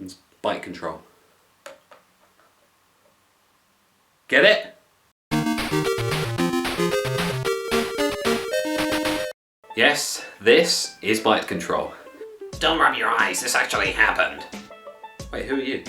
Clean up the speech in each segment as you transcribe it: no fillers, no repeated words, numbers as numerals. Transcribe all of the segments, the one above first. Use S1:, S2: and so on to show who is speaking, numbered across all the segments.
S1: It's bite control. Get it? Yes, this is bite control.
S2: Don't rub your eyes, this actually happened.
S1: Wait, who are you?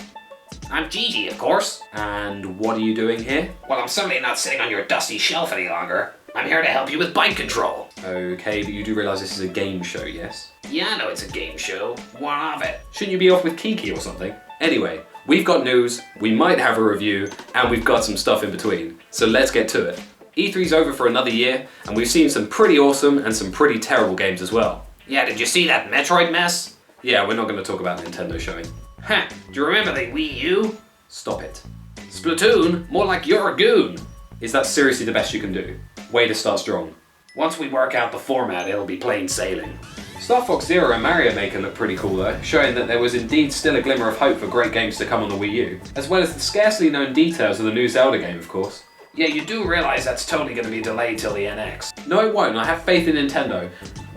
S2: I'm JiJi, of course.
S1: And what are you doing here?
S2: Well, I'm certainly not sitting on your dusty shelf any longer. I'm here to help you with bite control.
S1: Okay, but you do realise this is a game show, yes?
S2: Yeah, I know it's a game show. One of it.
S1: Shouldn't you be off with Kiki or something? Anyway, we've got news, we might have a review, and we've got some stuff in between. So let's get to it. E3's over for another year, and we've seen some pretty awesome and some pretty terrible games as well.
S2: Yeah, did you see that Metroid mess?
S1: Yeah, we're not going to talk about Nintendo showing.
S2: Heh, do you remember the Wii U?
S1: Stop it.
S2: Splatoon? More like you're a goon.
S1: Is that seriously the best you can do? Way to start strong.
S2: Once we work out the format, it'll be plain sailing.
S1: Star Fox Zero and Mario Maker look pretty cool though, showing that there was indeed still a glimmer of hope for great games to come on the Wii U, as well as the scarcely known details of the new Zelda game, of course.
S2: Yeah, you do realise that's totally going to be delayed till the NX.
S1: No, it won't. I have faith in Nintendo.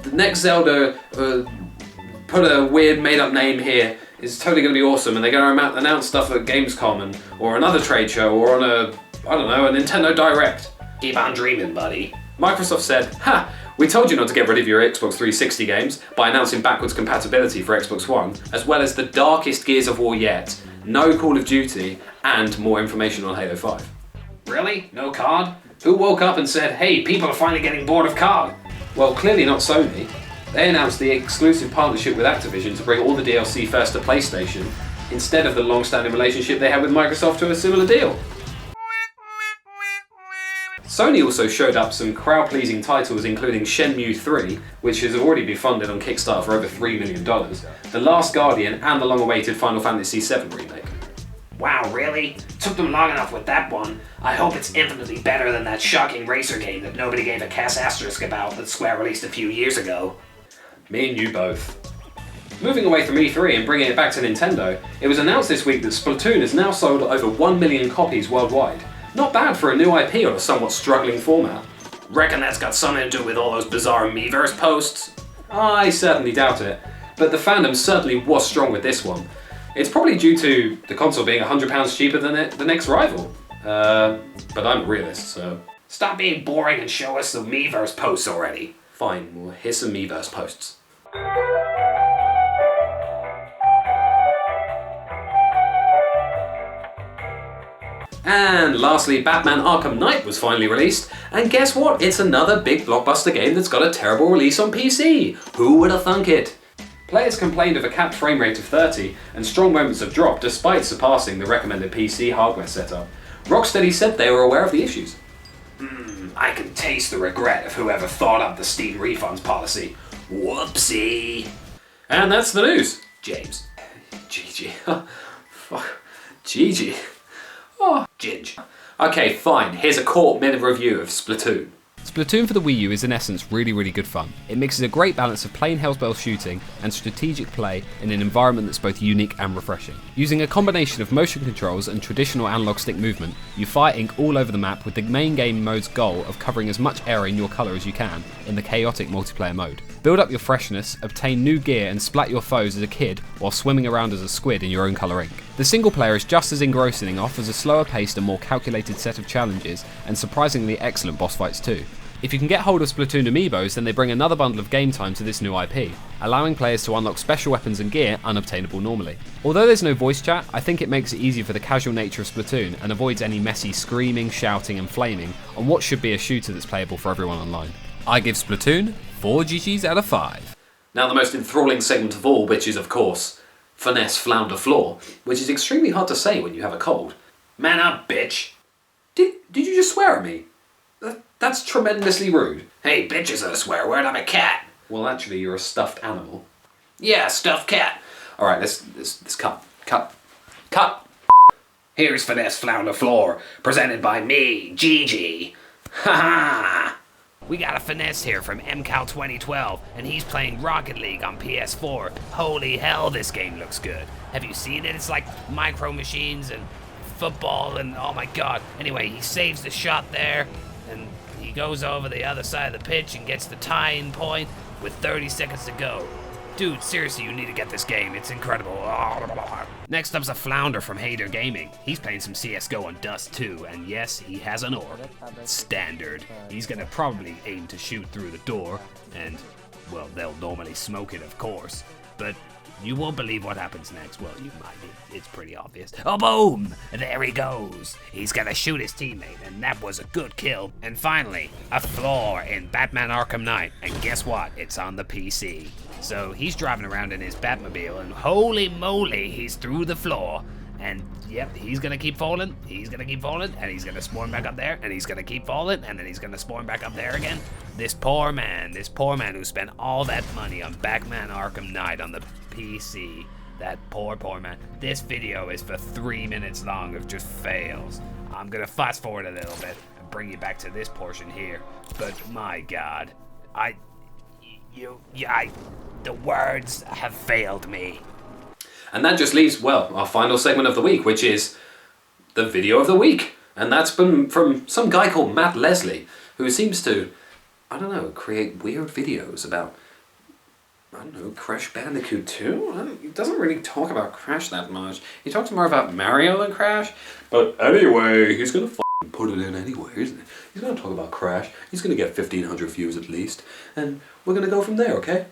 S1: The next Zelda, put a weird made-up name here, is totally going to be awesome, and they're going to announce stuff at Gamescom or another trade show or on a Nintendo Direct.
S2: Keep on dreaming, buddy.
S1: Microsoft said, "Ha! We told you not to get rid of your Xbox 360 games by announcing backwards compatibility for Xbox One, as well as the darkest Gears of War yet, no Call of Duty, and more information on Halo 5.
S2: Really? No COD? Who woke up and said, hey, people are finally getting bored of COD?
S1: Well, clearly not Sony. They announced the exclusive partnership with Activision to bring all the DLC first to PlayStation, instead of the long-standing relationship they had with Microsoft to a similar deal. Sony also showed up some crowd-pleasing titles including Shenmue 3, which has already been funded on Kickstarter for over $3 million, The Last Guardian, and the long-awaited Final Fantasy VII remake.
S2: Wow, really? Took them long enough with that one. I hope it's infinitely better than that shocking racer game that nobody gave a Cass asterisk about that Square released a few years ago.
S1: Me and you both. Moving away from E3 and bringing it back to Nintendo, it was announced this week that Splatoon has now sold over 1 million copies worldwide. Not bad for a new IP on a somewhat struggling format.
S2: Reckon that's got something to do with all those bizarre Miiverse posts?
S1: I certainly doubt it, but the fandom certainly was strong with this one. It's probably due to the console being £100 cheaper than the next rival. But I'm a realist, so...
S2: Stop being boring and show us the Miiverse posts already.
S1: Fine, well, here's some Miiverse posts. And lastly, Batman Arkham Knight was finally released, and guess what? It's another big blockbuster game that's got a terrible release on PC. Who would have thunk it? Players complained of a capped frame rate of 30 and strong moments of drop despite surpassing the recommended PC hardware setup. Rocksteady said they were aware of the issues.
S2: I can taste the regret of whoever thought up the Steam refunds policy. Whoopsie.
S1: And that's the news.
S2: James.
S1: JiJi. Fuck. JiJi. Oh,
S2: Ginge.
S1: Okay, fine. Here's a quart-min review of Splatoon.
S3: Splatoon for the Wii U is in essence really good fun. It mixes a great balance of plain hellsbell shooting and strategic play in an environment that's both unique and refreshing. Using a combination of motion controls and traditional analog stick movement, you fire ink all over the map with the main game mode's goal of covering as much area in your colour as you can in the chaotic multiplayer mode. Build up your freshness, obtain new gear and splat your foes as a kid while swimming around as a squid in your own colour ink. The single player is just as engrossing and offers a slower paced and more calculated set of challenges and surprisingly excellent boss fights too. If you can get hold of Splatoon amiibos, then they bring another bundle of game time to this new IP, allowing players to unlock special weapons and gear unobtainable normally. Although there's no voice chat, I think it makes it easier for the casual nature of Splatoon and avoids any messy screaming, shouting and flaming on what should be a shooter that's playable for everyone online. I give Splatoon 4 GGs out of 5.
S1: Now the most enthralling segment of all, which is of course, Finesse, Flounder, Flaw, which is extremely hard to say when you have a cold.
S2: Man up, bitch.
S1: Did you just swear at me? That's tremendously rude.
S2: Hey, bitch is a swear word, I'm a cat.
S1: Well, actually, you're a stuffed animal.
S2: Yeah, stuffed cat.
S1: Alright, let's cut.
S2: Here's Finesse, Flounder, Flaw, presented by me, JiJi. Ha ha! We got a Finesse here from MCAL 2012, and he's playing Rocket League on PS4. Holy hell, this game looks good. Have you seen it? It's like micro machines and football and oh my god. Anyway, he saves the shot there, and he goes over the other side of the pitch and gets the tying point with 30 seconds to go. Dude, seriously, you need to get this game. It's incredible. Next up's a Flounder from Hater Gaming. He's playing some CSGO on Dust 2, and yes, he has an orb. Standard. He's gonna probably aim to shoot through the door, and, well, they'll normally smoke it, of course. But you won't believe what happens next. Well, you might. It's pretty obvious. Oh, boom! There he goes. He's gonna shoot his teammate, and that was a good kill. And finally, a Flaw in Batman Arkham Knight. And guess what? It's on the PC. So he's driving around in his Batmobile, and holy moly, he's through the floor. And yep, he's gonna keep falling, he's gonna keep falling, and he's gonna spawn back up there, and he's gonna keep falling, and then he's gonna spawn back up there again. This poor man who spent all that money on Batman Arkham Knight on the PC. That poor man. This video is for 3 minutes long of just fails. I'm gonna fast forward a little bit and bring you back to this portion here. But my God, the words have failed me.
S1: And that just leaves, well, our final segment of the week, which is the video of the week. And that's been from some guy called Matt Leslie, who seems to, I don't know, create weird videos about, I don't know, Crash Bandicoot 2? He doesn't really talk about Crash that much. He talks more about Mario than Crash. But anyway, he's gonna put it in anyway, isn't he? He's gonna talk about Crash. He's gonna get 1,500 views at least. And we're gonna go from there, okay?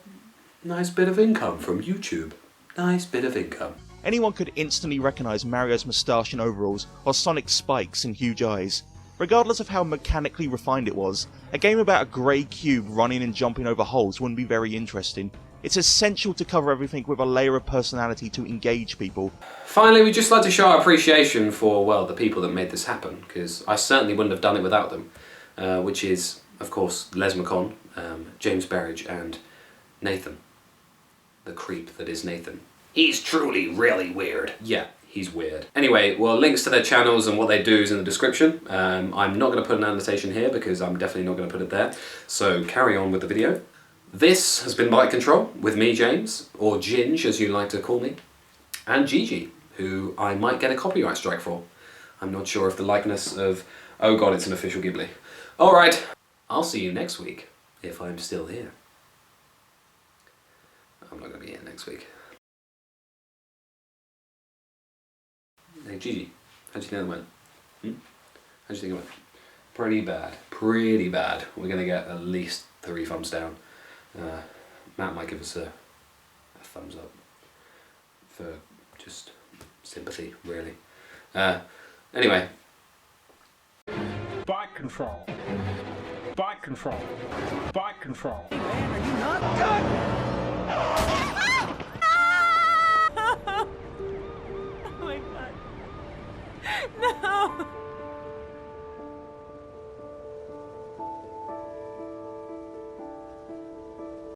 S1: Nice bit of income from YouTube. Nice bit of income.
S4: Anyone could instantly recognise Mario's moustache and overalls, or Sonic's spikes and huge eyes. Regardless of how mechanically refined it was, a game about a grey cube running and jumping over holes wouldn't be very interesting. It's essential to cover everything with a layer of personality to engage people.
S1: Finally, we'd just like to show our appreciation for, well, the people that made this happen, because I certainly wouldn't have done it without them. Which is, of course, Lesmocon, James Berridge, and Nathan. The creep that is Nathan.
S2: He's truly really weird.
S1: Yeah, he's weird. Anyway, well, links to their channels and what they do is in the description. I'm not going to put an annotation here because I'm definitely not going to put it there. So carry on with the video. This has been BYTE Control with me, James, or Ginge as you like to call me, and JiJi, who I might get a copyright strike for. I'm not sure if the likeness of, oh god, it's an official Ghibli. Alright, I'll see you next week, if I'm still here. I'm not going to be here next week. Hey JiJi, how'd you think that went? How'd you think it went? Pretty bad. Pretty bad. We're going to get at least 3 thumbs down. Matt might give us a thumbs up for just sympathy, really. Anyway.
S5: BYTE Control. BYTE Control. BYTE Control.
S6: Man, are you not good?